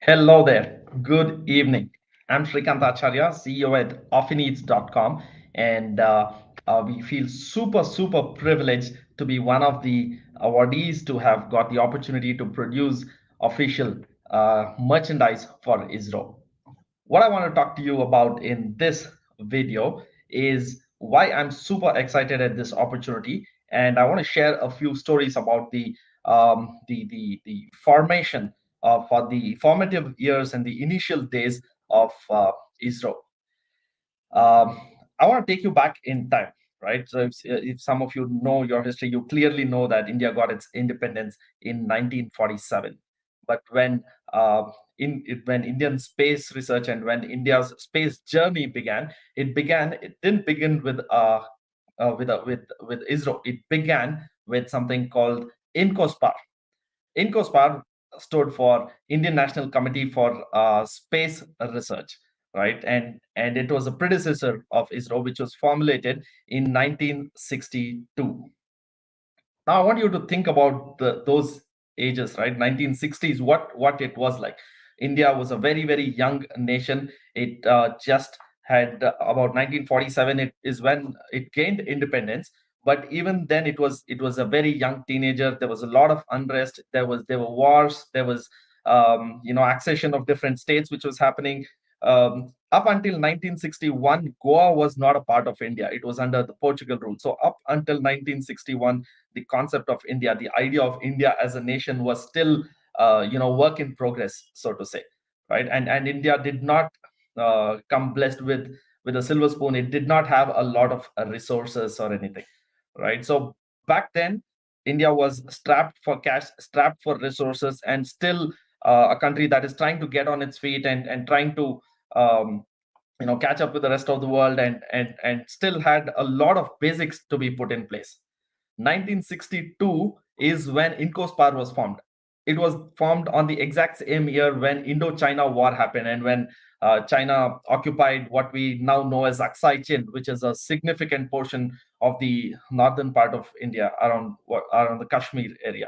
Hello there. Good evening. I'm Srikanth Acharya, CEO at offineeds.com, and we feel super privileged to be one of the awardees to have got the opportunity to produce official merchandise for ISRO. What I want to talk to you about in this video is why I'm super excited at this opportunity, and I want to share a few stories about the formation for the formative years and the initial days of ISRO. Um, I want to take you back in time, right? So if some of you know your history, you clearly know that India got its independence in 1947. But uh, when Indian space research and when India's space journey began, it didn't begin with ISRO. It began with something called INCOSPAR. INCOSPAR stood for Indian National Committee for Space Research, right? And it was a predecessor of ISRO, which was formulated in 1962. Now I want you to think about those ages, right? 1960s, what it was like. India was a very young nation. It just had about 1947. It is when it gained independence. But even then, it was a very young teenager. There was a lot of unrest. There were wars. There was accession of different states, which was happening. Up until 1961, Goa was not a part of India. It was under the Portugal rule. So up until 1961, the concept of India, the idea of India as a nation was still, work in progress, so to say, right? And India did not come blessed with a silver spoon. It did not have a lot of resources or anything, right? So back then, India was strapped for cash, strapped for resources, and still a country that is trying to get on its feet and trying to um, catch up with the rest of the world and still had a lot of basics to be put in place. 1962 is when INCOSPAR was formed. It was formed on the exact same year when Indo-China War happened and when China occupied what we now know as Aksai Chin, which is a significant portion of the northern part of India around the Kashmir area.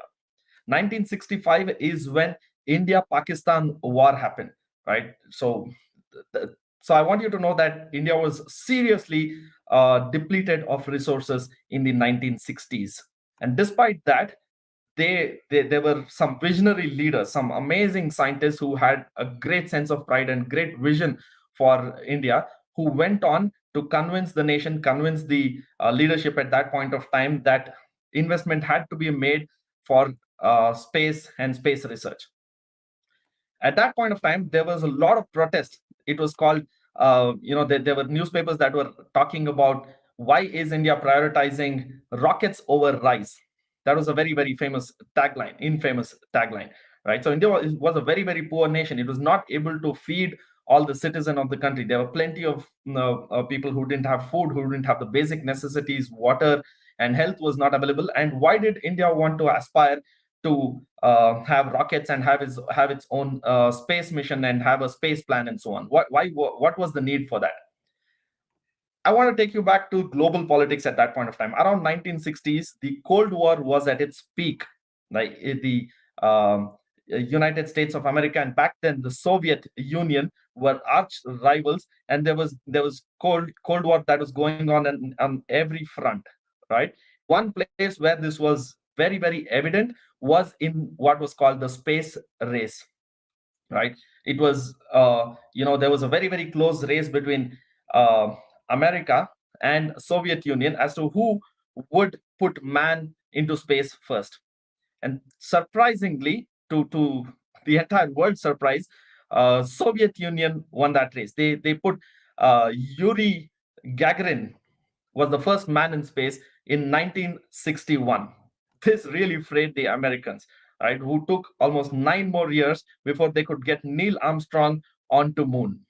1965 is when India-Pakistan war happened, right? So I want you to know that India was seriously depleted of resources in the 1960s. And despite that, there were some visionary leaders, some amazing scientists who had a great sense of pride and great vision for India, who went on to convince the nation, convince the leadership at that point of time that investment had to be made for space and space research. At that point of time, there was a lot of protest. It was called, there were newspapers that were talking about why is India prioritizing rockets over rice. That was a very famous tagline, infamous tagline, right? So India was a very poor nation. It was not able to feed all the citizens of the country. There were plenty of people who didn't have food, who didn't have the basic necessities, water, and health was not available. And why did India want to aspire to have rockets and have its own space mission and have a space plan and so on? What was the need for that? I want to take you back to global politics at that point of time. Around 1960s, the Cold War was at its peak. Like the United States of America and back then the Soviet Union were arch rivals, and there was Cold War that was going on every front, right? One place where this was very evident was in what was called the space race, right? It was there was a very close race between uh, America and Soviet Union as to who would put man into space first. And surprisingly, to the entire world surprise, Soviet Union won that race. They put Yuri Gagarin was the first man in space in 1961. This really frayed the Americans, right, who took almost 9 more years before they could get Neil Armstrong onto moon.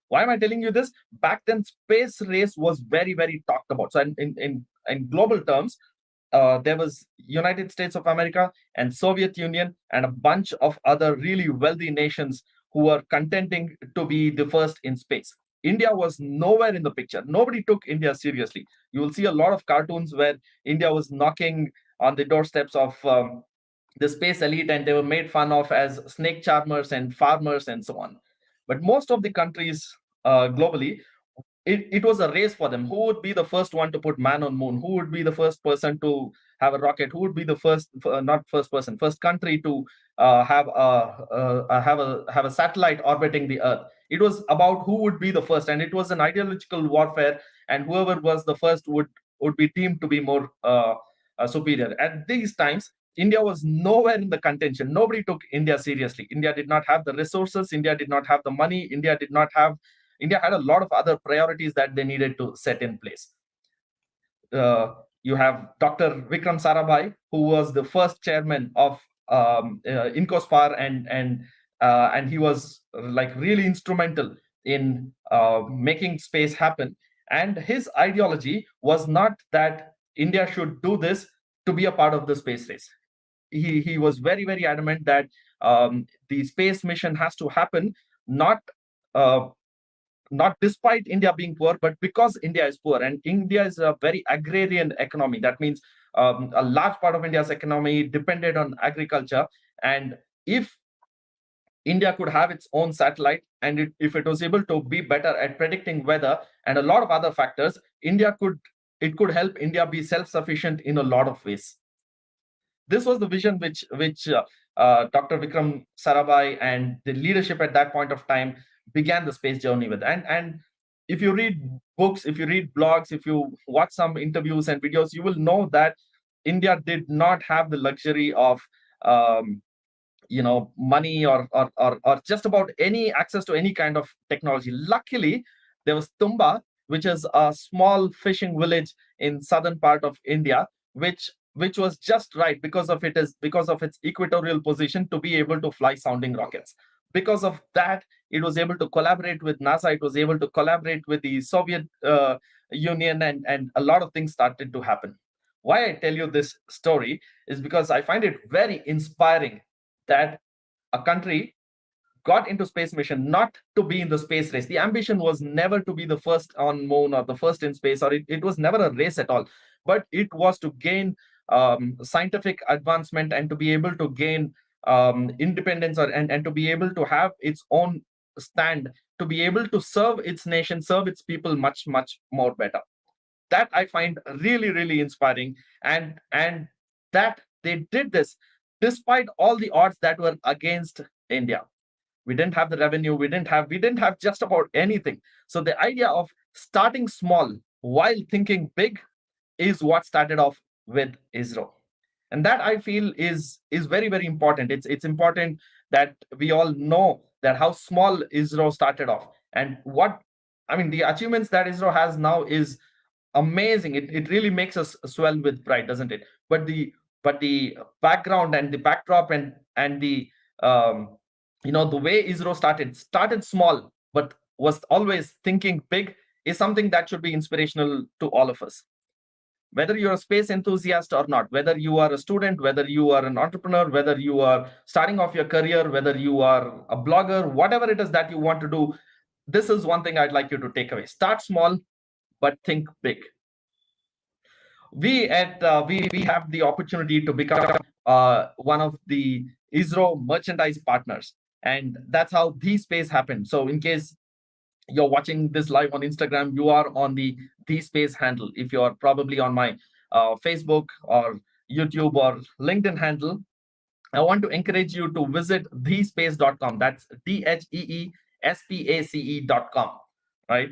Why am I telling you this? Back then, space race was very talked about. So in global terms, there was United States of America and Soviet Union and a bunch of other really wealthy nations who were contending to be the first in space. India was nowhere in the picture. Nobody took India seriously. You will see a lot of cartoons where India was knocking on the doorsteps of the space elite, and they were made fun of as snake charmers and farmers and so on. But most of the countries globally, it was a race for them. Who would be the first one to put man on moon? Who would be the first person to have a rocket? Who would be the first, not first person, first country to have a satellite orbiting the Earth? It was about who would be the first, and it was an ideological warfare. And whoever was the first would be deemed to be more superior. At these times, India was nowhere in the contention. Nobody took India seriously. India did not have the resources. India did not have the money. India had a lot of other priorities that they needed to set in place. You have Dr. Vikram Sarabhai, who was the first chairman of INCOSPAR, and he was like really instrumental in making space happen. And his ideology was not that India should do this to be a part of the space race. He was very, very adamant that the space mission has to happen, not uh, not despite India being poor, but because India is poor. And India is a very agrarian economy. That means a large part of India's economy depended on agriculture. And if India could have its own satellite, and if it was able to be better at predicting weather and a lot of other factors, it could help India be self-sufficient in a lot of ways. This was the vision which Dr. Vikram Sarabhai and the leadership at that point of time began the space journey with. And if you read books, if you read blogs, if you watch some interviews and videos, you will know that India did not have the luxury of um, money or just about any access to any kind of technology. Luckily, there was Tumba, which is a small fishing village in southern part of India, which was just right because of its equatorial position to be able to fly sounding rockets. Because of that, it was able to collaborate with NASA. It was able to collaborate with the Soviet Union, and a lot of things started to happen. Why I tell you this story is because I find it very inspiring that a country got into space mission not to be in the space race. The ambition was never to be the first on moon or the first in space, or it was never a race at all, but it was to gain scientific advancement and to be able to gain independence, and to be able to have its own stand, to be able to serve its nation, serve its people much, much more better. That I find really, really inspiring. And that they did this despite all the odds that were against India. We didn't have the revenue, we didn't have just about anything. So the idea of starting small while thinking big is what started off with ISRO. And that I feel is very, very important. It's important that we all know that how small ISRO started off, and what I mean, the achievements that ISRO has now is amazing. It really makes us swell with pride, doesn't it? But the background and the backdrop, and the the way ISRO started small but was always thinking big, is something that should be inspirational to all of us. Whether you're a space enthusiast or not, whether you are a student, whether you are an entrepreneur, whether you are starting off your career, whether you are a blogger, whatever it is that you want to do, this is one thing I'd like you to take away. Start small, but think big. We have the opportunity to become one of the ISRO merchandise partners, and that's how Dheespace happened. So, in case you're watching this live on Instagram, you are on the Dheespace handle. If you're probably on my Facebook or YouTube or LinkedIn handle, I want to encourage you to visit Dheespace.com. That's DHEESPACE.com, right?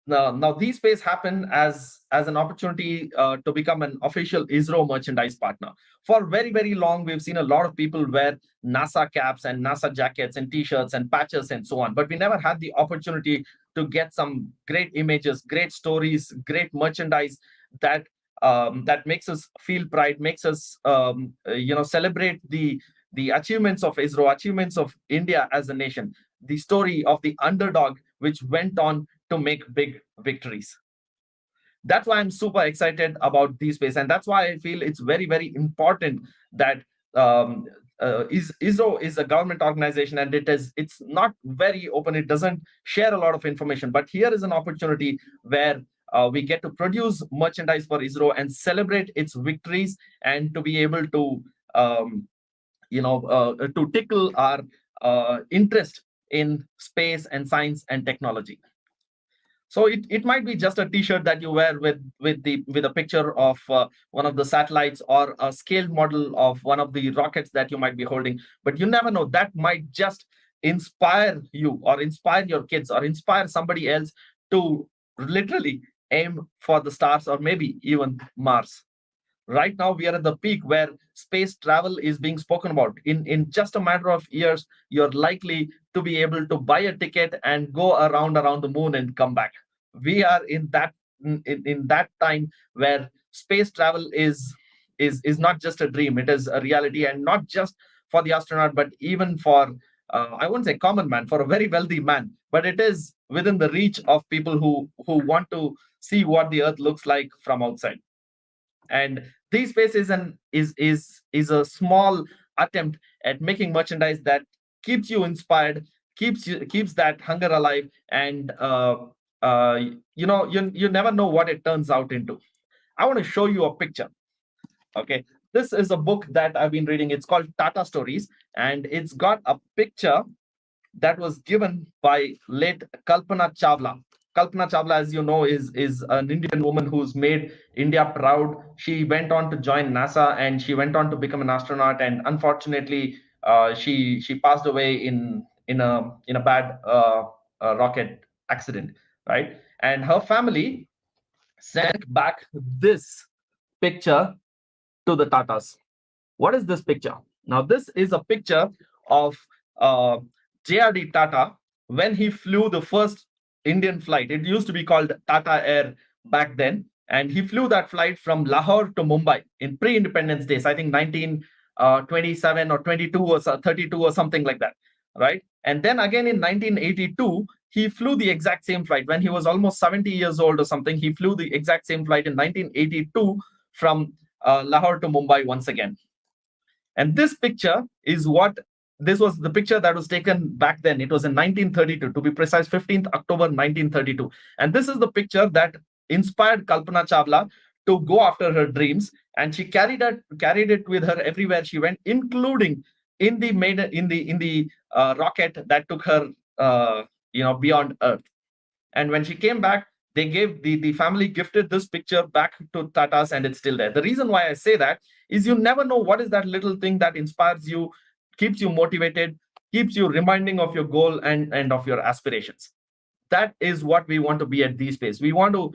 Now Dheespace happened as an opportunity to become an official ISRO merchandise partner. For very, very long, we've seen a lot of people wear NASA caps and NASA jackets and T-shirts and patches and so on, but we never had the opportunity to get some great images, great stories, great merchandise that makes us feel pride, makes us celebrate the achievements of ISRO, achievements of India as a nation, the story of the underdog which went on to make big victories. That's why I'm super excited about Dheespace, and that's why I feel it's very, very important that um, ISRO is a government organization, and it's not very open. It doesn't share a lot of information, but here is an opportunity where we get to produce merchandise for ISRO and celebrate its victories, and to be able to to tickle our interest in space and science and technology. So it might be just a t-shirt that you wear with a picture of one of the satellites, or a scaled model of one of the rockets that you might be holding. But you never know, that might just inspire you, or inspire your kids, or inspire somebody else to literally aim for the stars, or maybe even Mars. Right now we are at the peak where space travel is being spoken about. In just a matter of years, you're likely to be able to buy a ticket and go around the moon and come back. We are in that time where space travel is not just a dream, it is a reality. And not just for the astronaut, but even for I won't say common man, for a very wealthy man, but it is within the reach of people who want to see what the earth looks like from outside. And Dheespace is a small attempt at making merchandise that keeps you inspired, keeps that hunger alive. And you never know what it turns out into. I want to show you a picture. Okay, this is a book that I've been reading. It's called Tata Stories, and it's got a picture that was given by late Kalpana Chawla. Kalpana Chawla, as you know, is an Indian woman who's made India proud. She went on to join NASA, and she went on to become an astronaut. And unfortunately, she passed away in a bad rocket accident, right? And her family sent back this picture to the Tatas. What is this picture? Now, this is a picture of uh, JRD Tata when he flew the first Indian flight. It used to be called Tata Air back then. And he flew that flight from Lahore to Mumbai in pre independence days, I think 1927 or 22 or 32 or something like that. Right. And then again in 1982, he flew the exact same flight when he was almost 70 years old or something. He flew the exact same flight in 1982 from Lahore to Mumbai once again. And this was the picture that was taken back then. It was in 1932, to be precise, 15th October 1932. And this is the picture that inspired Kalpana Chawla to go after her dreams. And she carried it with her everywhere she went, including in the rocket that took her beyond Earth. And when she came back, they gave the family gifted this picture back to Tatas, and it's still there. The reason why I say that is you never know what is that little thing that inspires you, keeps you motivated, keeps you reminding of your goal and of your aspirations. That is what we want to be at Dheespace. We want to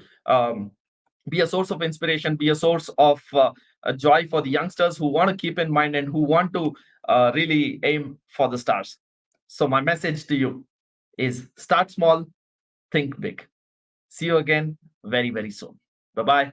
be a source of inspiration, be a source of a joy for the youngsters who want to keep in mind and who want to really aim for the stars. So my message to you is start small, think big. See you again very, very soon. Bye bye.